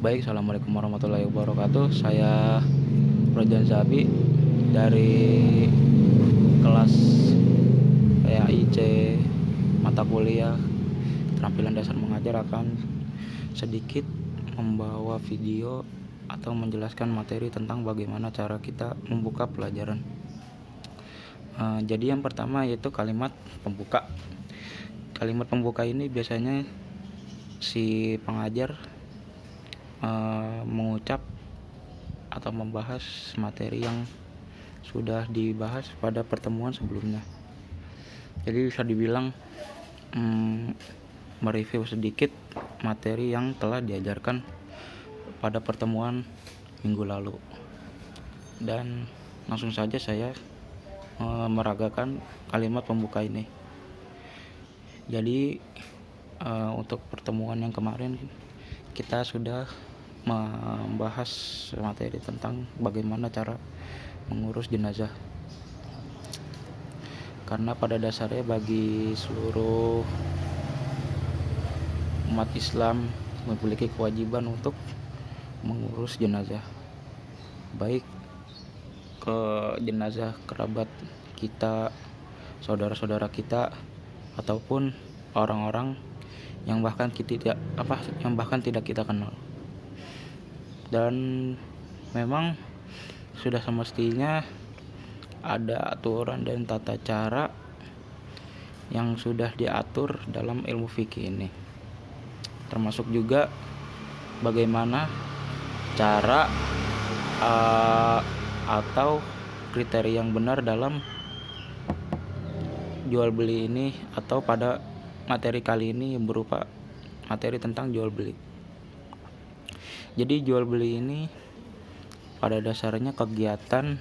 Baik, assalamualaikum warahmatullahi wabarakatuh. Saya Rojan Zabi dari kelas PAIC mata kuliah keterampilan dasar mengajar akan sedikit membawa video atau menjelaskan materi tentang bagaimana cara kita membuka pelajaran. Jadi yang pertama yaitu kalimat pembuka. Kalimat pembuka ini biasanya si pengajar mengucap atau membahas materi yang sudah dibahas pada pertemuan sebelumnya. Jadi bisa dibilang mereview sedikit materi yang telah diajarkan pada pertemuan minggu lalu. Dan langsung saja saya meragakan kalimat pembuka ini. Jadi untuk pertemuan yang kemarin kita sudah membahas materi tentang bagaimana cara mengurus jenazah, karena pada dasarnya bagi seluruh umat Islam memiliki kewajiban untuk mengurus jenazah, baik ke jenazah kerabat kita, saudara-saudara kita, ataupun orang-orang yang bahkan tidak kita kenal. Dan memang sudah semestinya ada aturan dan tata cara yang sudah diatur dalam ilmu fikih ini, termasuk juga bagaimana cara atau kriteria yang benar dalam jual beli ini, atau pada materi kali ini berupa materi tentang jual beli. Jadi jual beli ini pada dasarnya kegiatan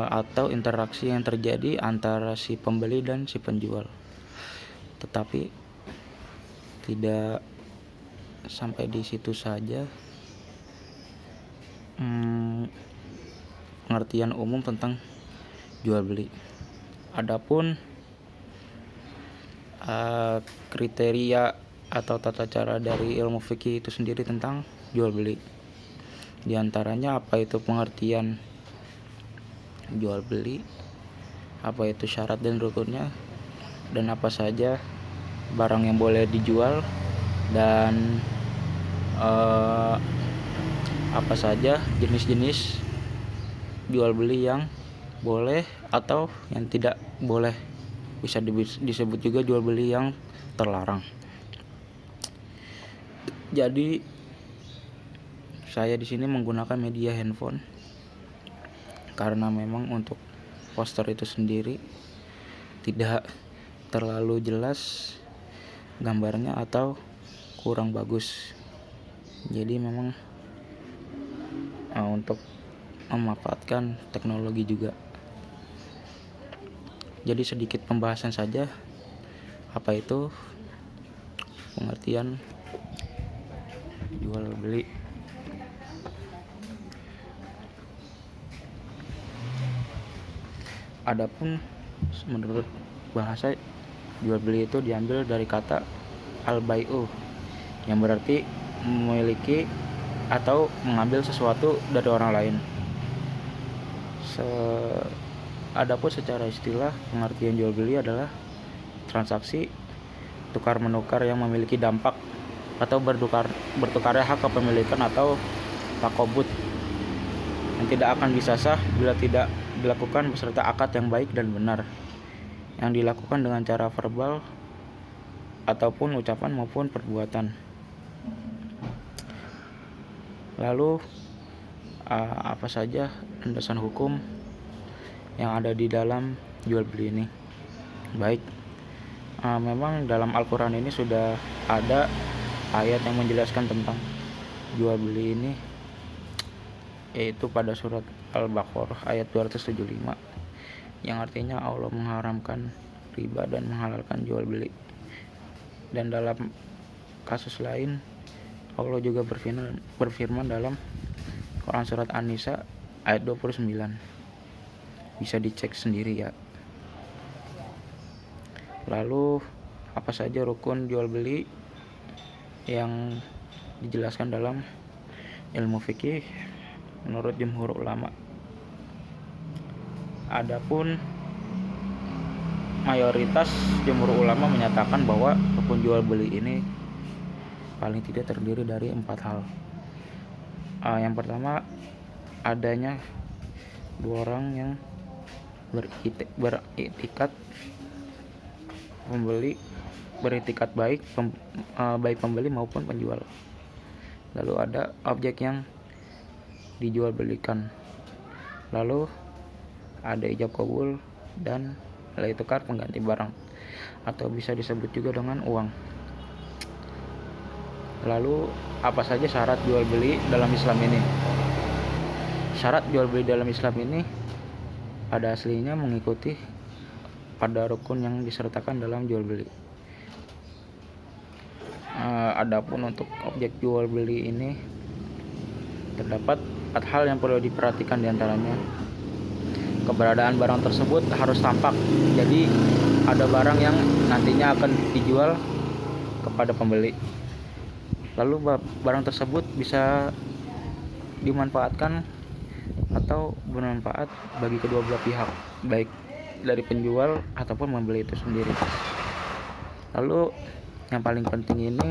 atau interaksi yang terjadi antara si pembeli dan si penjual. Tetapi tidak sampai di situ saja pengertian umum tentang jual beli. Adapun kriteria atau tata cara dari ilmu fikih itu sendiri tentang jual beli, di antaranya apa itu pengertian jual beli, apa itu syarat dan rukunnya, dan apa saja barang yang boleh dijual, dan apa saja jenis-jenis jual beli yang boleh atau yang tidak boleh. Bisa disebut juga jual beli yang terlarang. Jadi saya di sini menggunakan media handphone karena memang untuk poster itu sendiri tidak terlalu jelas gambarnya atau kurang bagus. Jadi memang untuk memanfaatkan teknologi juga. Jadi sedikit pembahasan saja apa itu pengertian jual beli. Adapun menurut bahasa, jual beli itu diambil dari kata al-bai'u, yang berarti memiliki atau mengambil sesuatu dari orang lain. Adapun secara istilah, pengertian jual beli adalah transaksi tukar menukar yang memiliki dampak atau bertukarnya hak kepemilikan atau takobut yang tidak akan bisa sah bila tidak dilakukan beserta akad yang baik dan benar, yang dilakukan dengan cara verbal ataupun ucapan maupun perbuatan. Lalu apa saja landasan hukum yang ada di dalam jual beli ini? Baik, memang dalam Al-Quran ini sudah ada ayat yang menjelaskan tentang jual beli ini, yaitu pada surat Al-Baqarah ayat 275, yang artinya Allah mengharamkan riba dan menghalalkan jual beli. Dan dalam kasus lain Allah juga berfirman dalam Quran surat An-Nisa ayat 29. Bisa dicek sendiri ya. Lalu apa saja rukun jual beli? yang dijelaskan dalam ilmu fikih menurut jumhur ulama. Adapun mayoritas jumhur ulama menyatakan bahwa rukun jual beli ini paling tidak terdiri dari 4 hal. Yang pertama, adanya dua orang yang beriktikat baik baik pembeli maupun penjual. Lalu ada objek yang dijual belikan. Lalu ada ijab kabul dan nilai tukar pengganti barang, atau bisa disebut juga dengan uang. Lalu apa saja syarat jual beli dalam Islam ini? Syarat jual beli dalam Islam ini pada aslinya mengikuti pada rukun yang disertakan dalam jual beli. Adapun untuk objek jual beli ini terdapat 4 hal yang perlu diperhatikan diantaranya. Keberadaan barang tersebut harus tampak, jadi ada barang yang nantinya akan dijual kepada pembeli. Lalu barang tersebut bisa dimanfaatkan atau bermanfaat bagi kedua belah pihak, baik dari penjual ataupun membeli itu sendiri. Lalu yang paling penting ini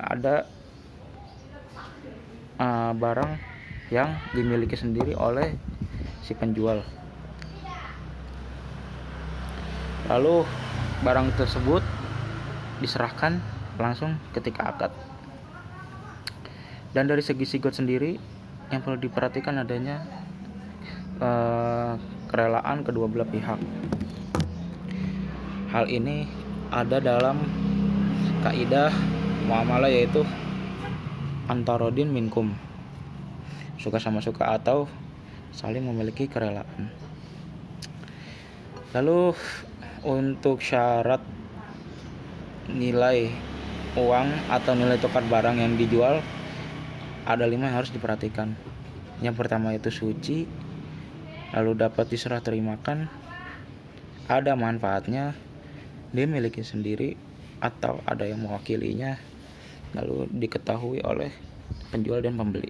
ada barang yang dimiliki sendiri oleh si penjual. Lalu barang tersebut diserahkan langsung ketika akad. Dan dari segi sigot sendiri yang perlu diperhatikan adanya kerelaan kedua belah pihak. Hal ini ada dalam kaidah muamalah, yaitu antarodin minkum, suka sama suka atau saling memiliki kerelaan. Lalu untuk syarat nilai uang atau nilai tukar barang yang dijual ada 5 yang harus diperhatikan. Yang pertama itu suci, lalu dapat diserah terimakan, ada manfaatnya, dimiliki sendiri atau ada yang mewakilinya, lalu diketahui oleh penjual dan pembeli.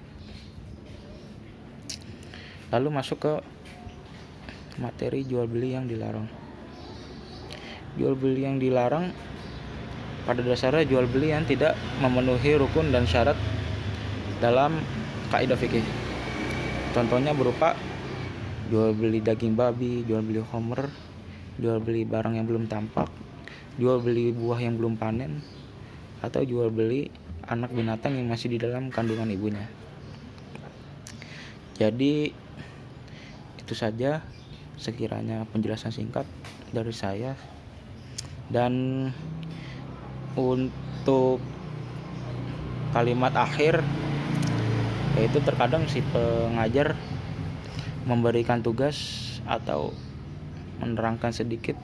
Lalu masuk ke materi jual beli yang dilarang. Jual beli yang dilarang pada dasarnya jual beli yang tidak memenuhi rukun dan syarat dalam kaidah fikih. Contohnya berupa jual beli daging babi, jual beli khamr, jual beli barang yang belum tampak, jual beli buah yang belum panen, atau jual beli anak binatang yang masih di dalam kandungan ibunya. Jadi itu saja sekiranya penjelasan singkat dari saya. Dan untuk kalimat akhir, yaitu terkadang si pengajar memberikan tugas atau menerangkan sedikit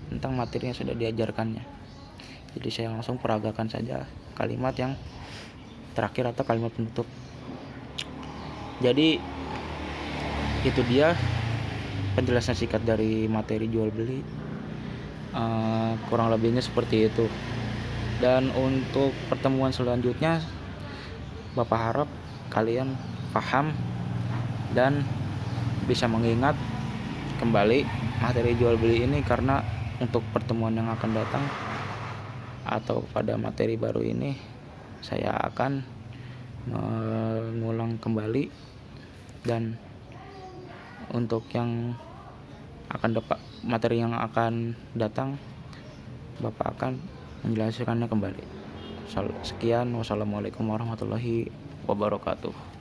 tentang materi yang sudah diajarkannya. Jadi saya langsung peragakan saja kalimat yang terakhir atau kalimat penutup. Jadi itu dia penjelasan singkat dari materi jual beli. Kurang lebihnya seperti itu. Dan untuk pertemuan selanjutnya, Bapak harap kalian paham dan bisa mengingat kembali materi jual beli ini, karena untuk pertemuan yang akan datang atau pada materi baru ini saya akan mengulang kembali. Dan untuk yang akan materi yang akan datang, Bapak akan menjelaskannya kembali. Sekian, wassalamualaikum warahmatullahi wabarakatuh.